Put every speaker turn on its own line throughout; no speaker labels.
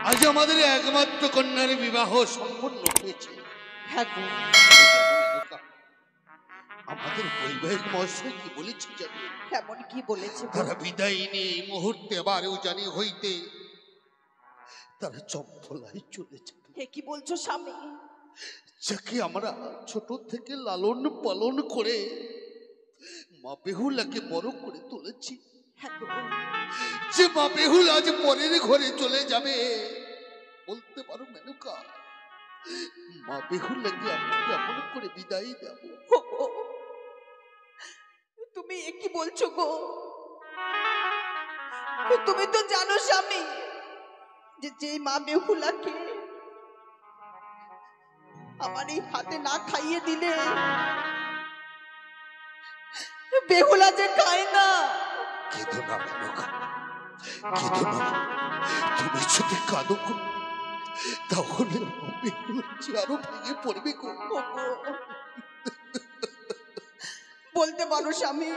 আজ আমাদের একমাত্র কন্যার বিবাহ সম্পন্ন হয়েছে।
হ্যাঁ গো,
আমাদের বৈবাহিক মহাশয় কি বলেছে জানো?
এমন কি বলেছে?
তারা বিদায় নিয়ে এই মুহূর্তে আবার উজানি হইতে তারা চম্পলায় চলে যাবে।
হে কি বলছো স্বামী?
যাকে আমরা ছোট থেকে লালন পালন করে মা বেহুলাকে বড় করে তুলেছি,
হ্যাঁ গো,
যে মা বেহুলা আজ পরের ঘরে চলে যাবে, বলতে পারো মেনকা, মা বেহুলাকে আমি কেমন করে বিদায় দেব?
তুমি কি বলছো গো? তুমি তো জানো স্বামী, যে মা বেহুলাকে আমার এই হাতে না খাইয়ে দিলে বেহুলা যে খায় না।
কেঁদো না মেনকা, কেঁদো না। তুমি যদি কাঁদো তাহলে বেহুলা যে আরো ভেঙে পড়বে গো।
বলতে পারো স্বামী,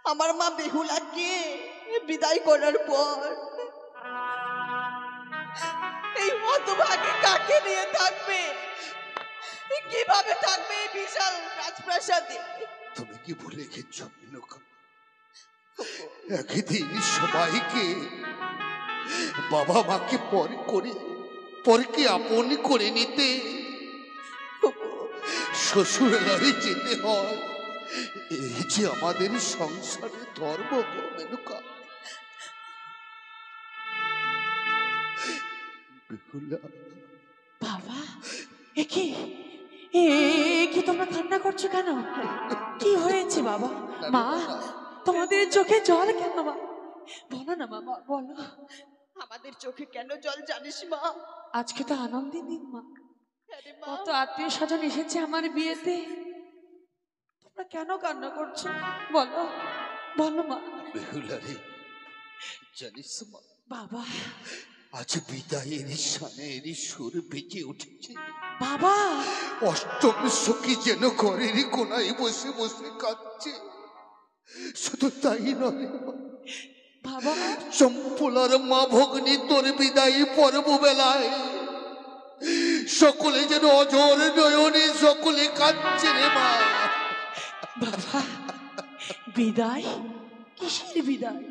আমার মা বেহুলাকে বিদায় করার পর এই হতভাগে কাকে নিয়ে থাকবে, কিভাবে থাকবে এই বিশাল রাজপ্রাসাদে?
তুমি কি ভুলে গেছো মেনকা? একদিন সবাইকে বাবা মাকে পরকে আপন করে নিতে শ্বশুরালয়ে যেতে হয়। এই যে আমাদের সংসারের ধর্ম গো মেনকা। বেহুলা
বাবা, একি কি তোমরা কান্না করছো কেন? কি হয়েছে বাবা? মা, তোমাদের চোখে জল কেন? মা বলো না মামা, বলো।
আমাদের চোখে কেন জল জানিস মা?
আজকে তো আনন্দের দিন মা,
আরে মা,
কত আত্মীয় স্বজন এসেছে আমার বিয়েতে। তোমরা কেন কান্না করছো বলো, বলো মা।
বেহুলা রে, জানিস মা,
বাবা,
আজ বিদায়ের সানের সুর বেজে উঠেছে।
বাবা,
অষ্টম সখী যেন ঘরের কোনায় বসে বসে কাঁদছে। শুধু তাই নয়
বাবা,
চম্পলার মা ভগ্নী তোর বিদায়ী পর্ব বেলায় সকলে যেন অজর নয়নে সকলে কাঁদছে রে মা।
বাবা, বিদায়? কিসের বিদায়?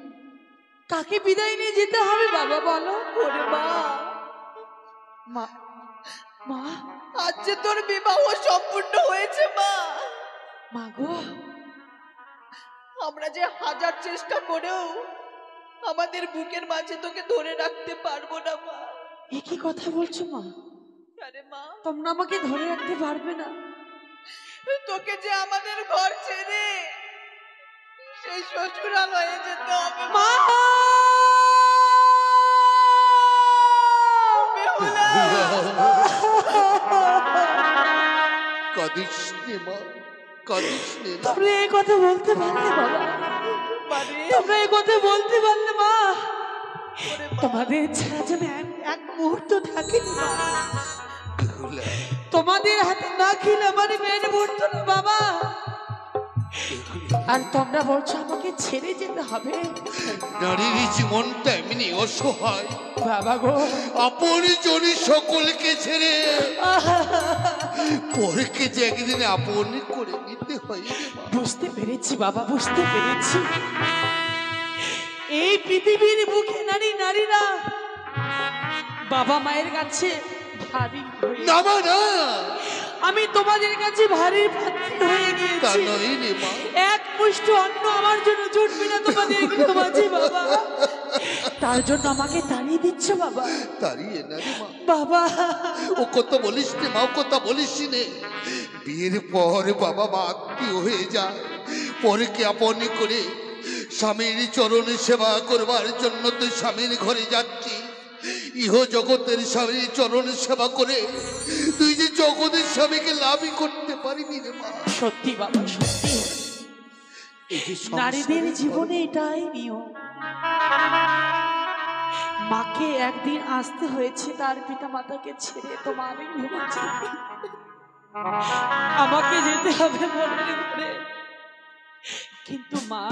কাকে বিদায় নিয়ে যেতে হবে বাবা বলো?
ওরে মা,
মা, মা,
আজ যে তোর বিবাহ সম্পূর্ণ হয়েছে মা।
মা গো,
আমরা যে হাজার চেষ্টা করেও আমাদের বুকের মাঝে তোকে ধরে রাখতে পারবো না মা।
এ কি কথা বলছো মা?
আরে মা,
তোমরা আমাকে ধরে রাখতে পারবে না?
তোকে যে আমাদের ঘর ছেড়ে সেই শ্বশুরালয়ে যেতে হবে
মা,
বেহুলা।
কাঁদিস নে মা, কাঁদিস নে মা।
তোমরা এই কথা বলতে পারলে বাবা?
মানে
তোমরা এই কথা বলতে পারলে মা?
ওরে মা,
তোমাদের ছাড়া যেন এক মুহূর্ত থাকিনি মা।
বেহুলা,
তোমাদের হাতে না খেলে আমার মেয়ের মরতো না বাবা। আর তোমরা বলছো আমাকে ছেড়ে যেতে হবে?
নারীর জীবনটা এমনি অসহায়
বাবা গো,
আপন জনি সকলকে ছেড়ে পরকে যে একদিন আপন করে নিতে হয় রে মা।
বুঝতে পেরেছি বাবা, বুঝতে পেরেছি। এই পৃথিবীর বুকে নারীরা বাবা মায়ের কাছে ভারী হয়ে-
না মা না,
আমি তোমাদের কাছে ভারী পাত্রী হয়ে
তা
গিয়েছি।
নয় রে মা।
এক মুষ্টি অন্ন আমার জন্য জুটবে না তোমাদের মাঝে বাবা। তার জন্য আমাকে তাড়িয়ে দিচ্ছ বাবা।
তাড়িয়ে না রে মা।
বাবা,
ও কথা বলিস নে মা, ও কথা বলিস নে। বিয়ের পর বাবা মা আত্মীয় হয়ে যায়, পরকে আপন করে স্বামীর চরণ সেবা করবার জন্য তুই স্বামীর ঘরে যাচ্ছি। ইহ জগতের স্বামীর চরণ সেবা করে তুই যে জগতের স্বামীকে লাভই করতে পারবি রে মা।
সত্যি বাবা, সত্যি।
এই যে
নারীদের
সংসারের
জীবনে এটাই নিয়ম। মাকে একদিন আসতে হয়েছে তার পিতা মাতাকে ছেড়ে। তোমার ভেবেছি আমাকে যেতে হবে পরের ঘরে, কিন্তু মা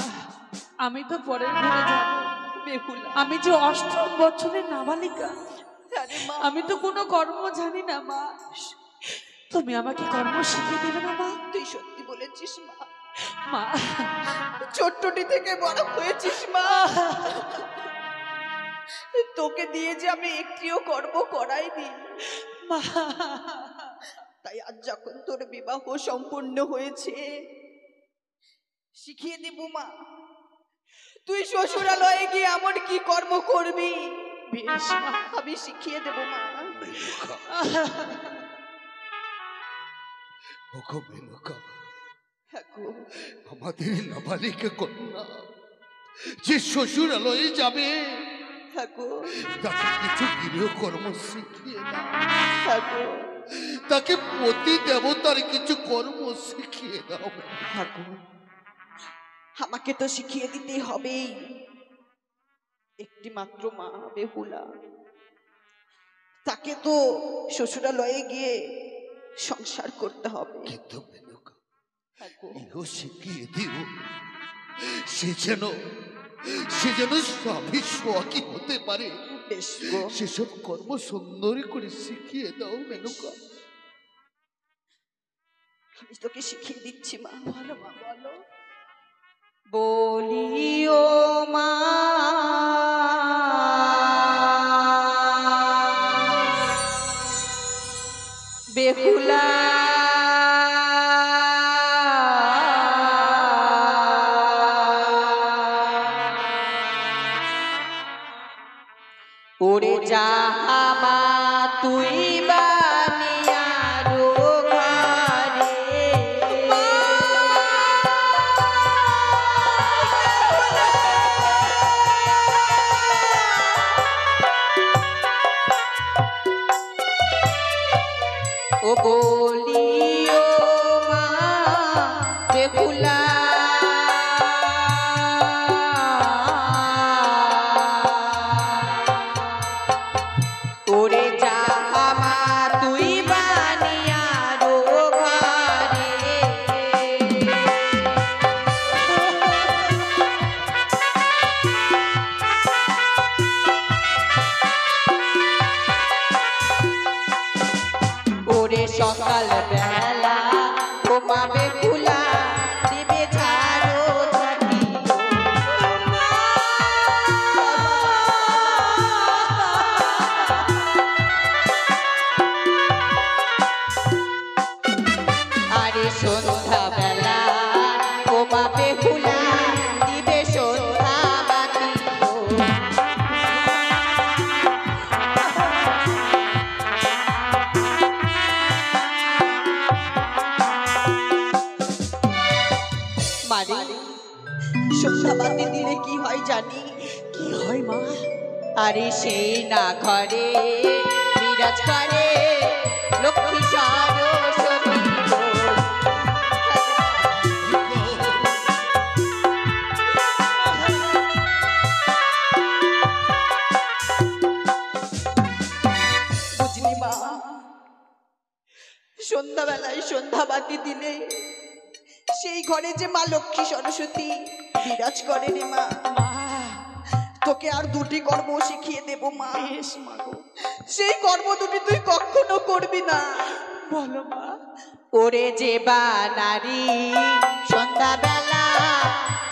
আমি তো পরের ঘরে যাব।
বেহুলা,
আমি যে অষ্টম বছরের নাবালিকা,
আরে মা,
আমি তো কোনো কর্ম জানি না মা। তুমি আমাকে কর্ম শিখিয়ে দেবে না মা?
তুই সত্যি বলেছিস মা,
মা,
ছোট্টটি থেকে বড় হয়েছিস মা, তোকে দিয়ে যে আমি একটিও কর্ম করাইনি
মা,
তাই আজ যখন তোর বিবাহ সম্পূর্ণ হয়েছে শিখিয়ে দেব মা। তুই শ্বশুরালয়ে গিয়ে এমন কি কর্ম করবি
বেশ মা,
আমি শিখিয়ে দেব মা।
ওগো মেনকা,
হ্যাঁ গো,
আমাদের নাবালিকা কন্যা যে শ্বশুরালয়ে যাবে
হ্যাঁ গো,
তাকে কিছু গৃহকর্ম শিখিয়ে দাও।
হ্যাঁ গো,
তাকে পতি দেবতার কিছু কর্ম শিখিয়ে দাও।
হ্যাঁ গো, আমাকে তো শিখিয়ে দিতেই হবেই। একটি মাত্র মা বেহুলা, তাকে তো শ্বশুরালয়ে গিয়ে সংসার করতে হবে।
কিন্তু মেনকা,
হ্যাঁ গো,
ইহো শিখিয়ে দিও সে যেন স্বামী সোয়াকি হতে পারে।
বেশ গো,
সেসব কর্ম সুন্দর করে শিখিয়ে দাও মেনকা।
আমি তোকে শিখিয়ে দিচ্ছি মা।
বলো মা, বলো।
বলিও মা, বেহুলা ওরে যাহা তুই বানিয়া রোগারে ও বলিও মা বেহুলা ওরে যাহা মা তুই বানিয়া রোগারে ওরে সকাল বেলা ঘুমাবে ফুলা দিবে ঝাড়ো ঝাঁটি আরে সন্ধ্যা বেলা ঘুমাবে ফুলা দিবে সন্ধ্যা বাতি মারে সন্ধ্যাবাতি দিলে কি হয় জানি?
কি হয় মা?
আরে সেই না ঘরে বিরাজ করে লক্ষ্মী সরস্বতী গো। বুঝলি মা, সন্ধ্যাবেলায় সন্ধ্যাবাতি দিলে সেই ঘরে যে মা লক্ষ্মী সরস্বতী বিরাজ করে রে মা।
মা,
তোকে আর দুটি কর্ম শিখিয়ে দেব মা।
বেশ মা গো।
সেই কর্ম দুটি তুই কখনো করবি না।
বলো মা।
ওরে যে বা নারী সন্ধ্যাবেলা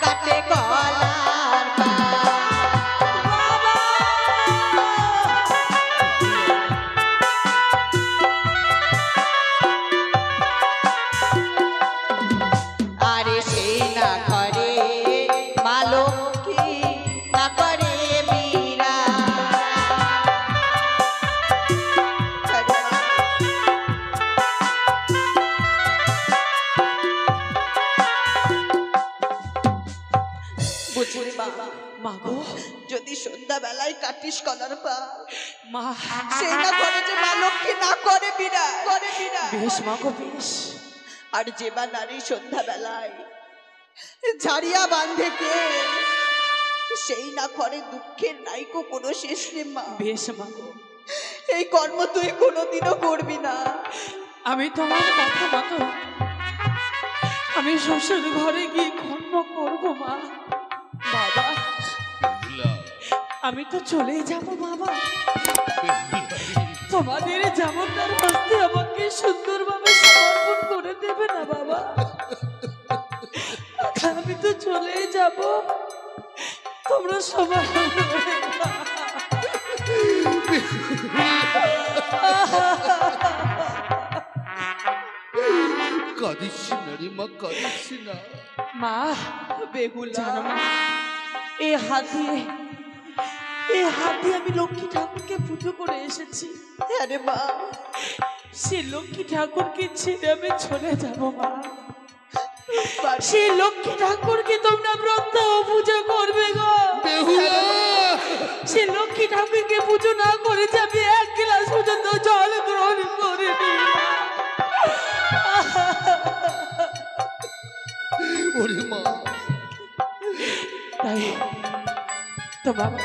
কাটে গলার আরে সেই না ঘরে মা লক্ষ্মী না করে মীরা। বুঝলি মা,
মা গো,
যদি সন্ধ্যা বেলায় কাটিস কলার পা
মা,
সেই না ঘরে যে মা লক্ষ্মী না করে বিরা করে বিরা।
বেশ মা গো, বেশ।
আর যে বা নারী সন্ধ্যা বেলায় ঝাড়িয়া বাঁধে কে সেই না ঘরে দুঃখের নাইকো কোনো শেষ নেই মা।
বেশ মা গো,
এই কর্ম তুই কোনোদিনও করবি না।
আমি তোমার কথা মতো আমি শ্বশুর ঘরে গিয়ে কর্ম করবো মা। বাবা, আমি তো চলেই যাব বাবা। তোমাদের জামাতার হস্তে আমাকে সুন্দরভাবে সমর্পণ করে দেবে না বাবা? আমি তো চলেই যাব, তোমরা সবাই
কাঁদিস না রে মা, কাঁদিস না।
মা
বেহুলা,
জানো মা, এই হাত দিয়ে আমি লক্ষ্মী ঠাকুরকে পুজো করে এসেছি।
আরে মা,
সে লক্ষ্মী ঠাকুরকে ছেড়ে আমি চলে যাব মা। সেই লক্ষ্মী ঠাকুরকে তোমরা প্রত্যহ পুজো করবে গো।
বেহুলা,
সে লক্ষ্মী ঠাকুরকে পুজো না করে যাবে এক গ্লাস পর্যন্ত জল গ্রহণ করে
ওরে মা,
তাই তো বাবা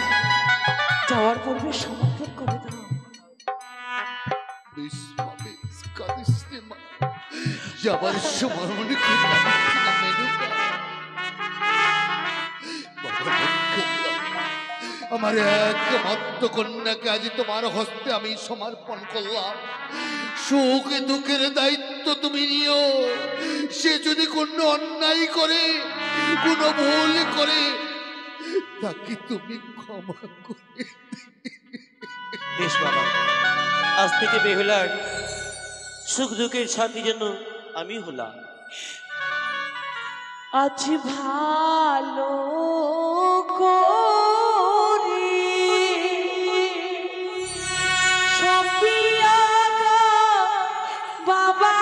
যাওয়ার পূর্বে সমর্পণ করে দাও।
বেশ মা, বেশ কাঁদিস রে মা। যাবার সময় মনে করে কাঁদিস না মেনকা। বাবা লক্ষ্মী, আমার একমাত্র কন্যাকে আজ তোমার হস্তে আমি সমর্পণ করলাম। সুখ দুঃখের দায়িত্ব তুমি নিও। সে যদি কোনো অন্যায় করে, কোনো ভুল করে, তাকে তুমি ক্ষমা করে।
বেশ বাবা, আজ থেকে বেহুলার সুখ দুঃখের সাথী যেন আমি হলাম।
আজ ভালো করে সপিয়া বাবা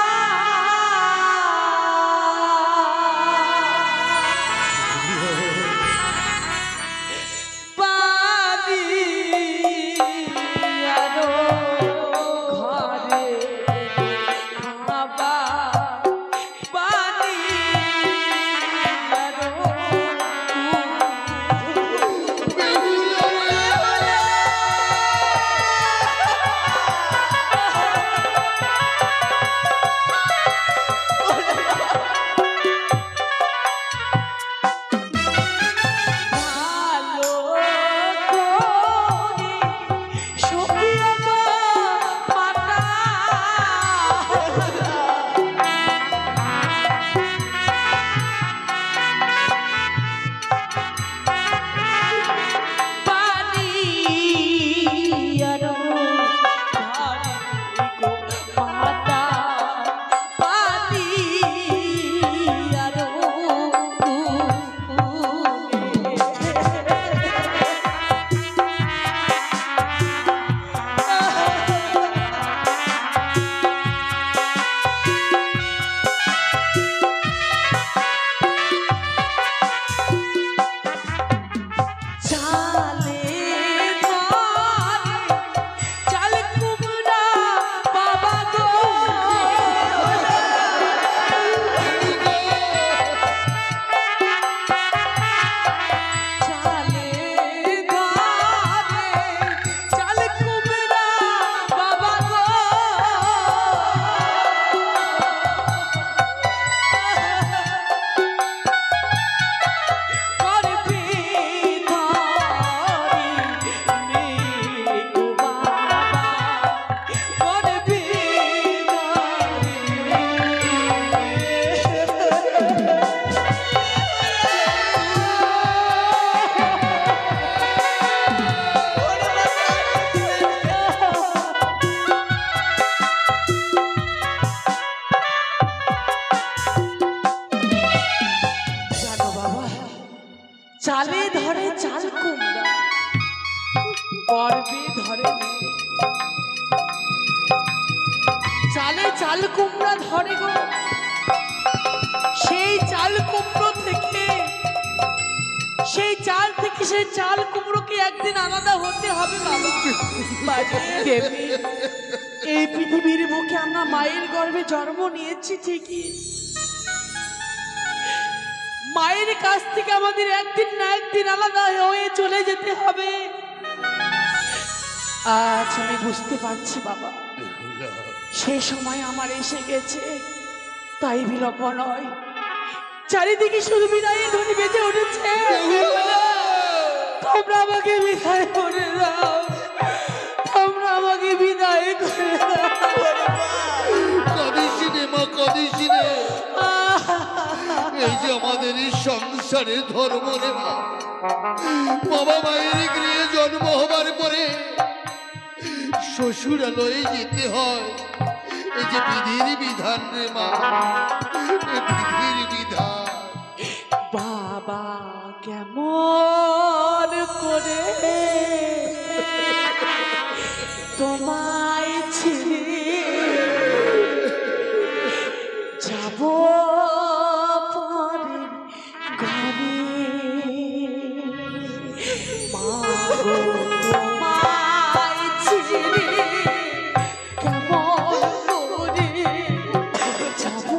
চালে ধরে চাল কুমড়া, পর্বে ধরে চালে চাল কুমড়া ধরে গো। সেই চাল কুমড়ো থেকে, সেই চাল থেকে সেই চাল কুমড়োকে একদিন আলাদা হতে হবে বাবা। দেবী, এই পৃথিবীর বুকে আমরা মায়ের গর্ভে জন্ম নিয়েছি ঠিকই, মায়ের কাছ থেকে আমাদের একদিন না একদিন আলাদা হয়ে চলে যেতে হবে। আজ আমি বুঝতে পারছি বাবা, সেই সময় আমার এসে গেছে, তাই বিলম্ব নয়। চারিদিকে শুধু বিদায়ের ধ্বনি বেজে উঠেছে। তোমরা আমাকে বিদায় করে দাও, তোমরা আমাকে বিদায় করে দাও।
কাঁদিস নে মা, কাঁদিস নে। এই যে আমাদের এই সংসারের ধর্ম রে মা। বাবা মায়ের গৃহে জন্ম হবার পরে শ্বশুরালয়ে যেতে হয়। এই যে বিধির বিধান রে মা, বিধির বিধান।
বাবা কেমন করে তোমায় ছেড়ে যাব পরের ঘরে, মা গো তোমায় ছেড়ে কেমন করে যাব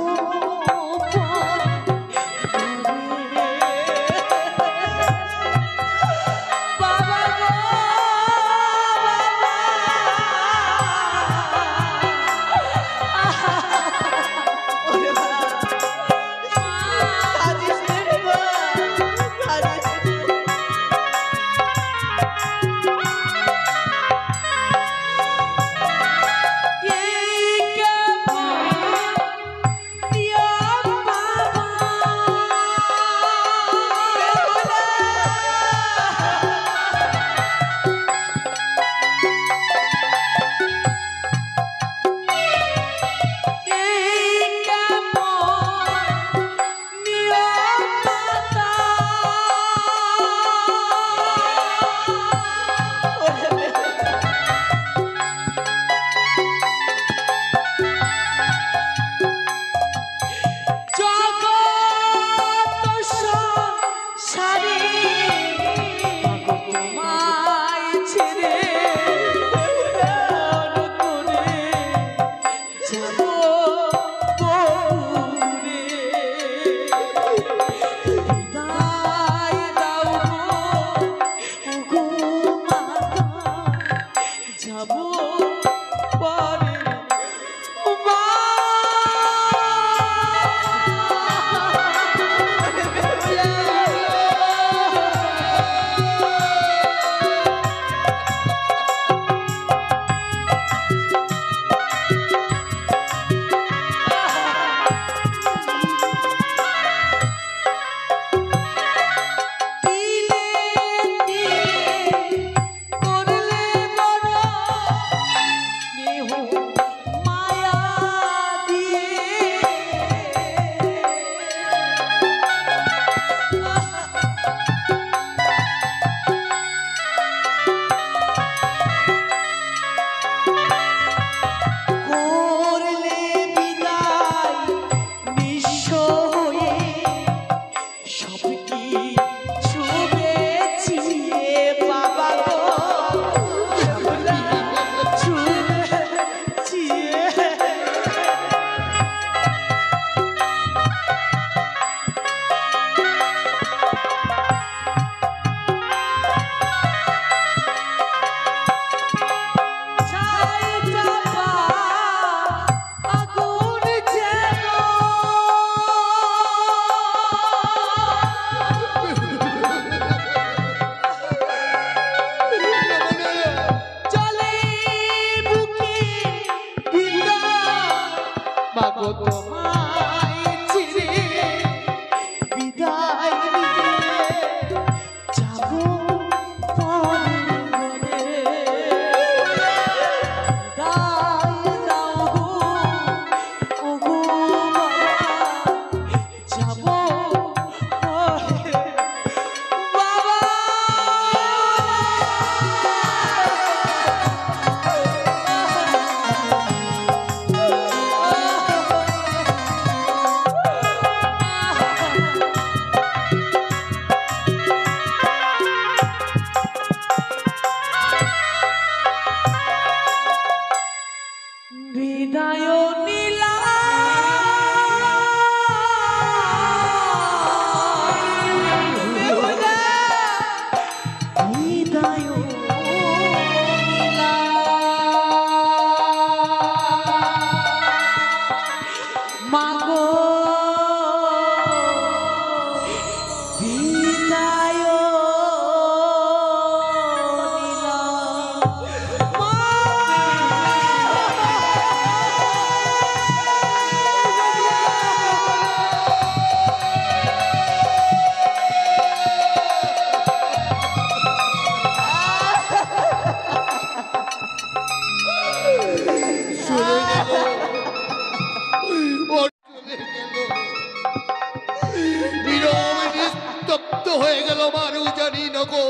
দেখো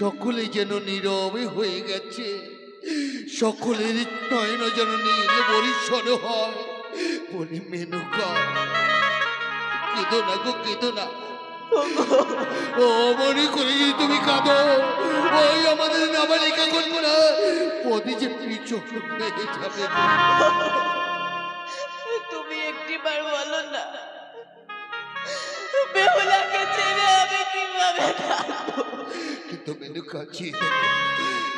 সকলে যেন নীরবে হয়ে গেছে, সকলের নয়ন যেন নীল বরিশন হয়। বলি মেনকা কেঁদো না গো, কেঁদো না। ও মনে করে যদি তুমি কাঁদো, ওই আমাদের নাবালিকা কন্যা পদে যে তুমি চোখ হয়ে যাবে।
তুমি একটিবার বলো না, বেহুলাকে ছেড়ে আমি কিভাবে থাকবো?
কিন্তু মেনকা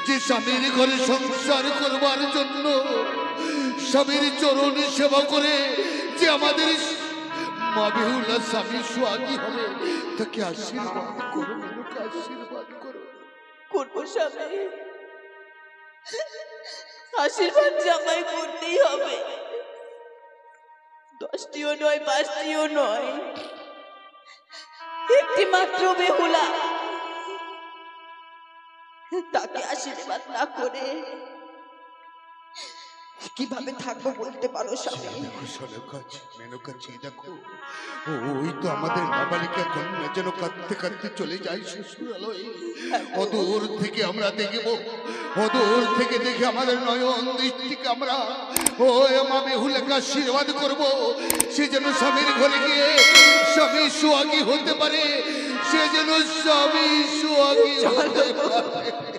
যে স্বামীর ঘরে সংসার করবার জন্য স্বামীর চরণে সেবা করে যে আমাদের মা বেহুলা স্বামী সোহাগী হবে, তাকে আশীর্বাদ করো মেনকা, আশীর্বাদ করো।
করবো স্বামী, আশীর্বাদ জামাই করতেই হবে। 10টিও নয়, 5টিও নয়, একটি মাত্র বেহুলা, তাকে আশীর্বাদ না করে কিভাবে থাকবো বলতে পারো স্বামী?
মেনকা দেখো, ওই তো আমাদের নাবালিকা কন্যা যেন কাঁদতে কাঁদতে চলে যায় শ্বশুরালয়ে। অদূর থেকে আমরা দেখব, অদূর থেকে দেখে আমাদের নয়ন দৃষ্টিকে আমরা ওই মা বেহুলাকে আশীর্বাদ করব। সে যেন স্বামীর ঘরে গিয়ে স্বামী সোহাগী হতে পারে, সে যেন স্বামী সোহাগী হতে পারে।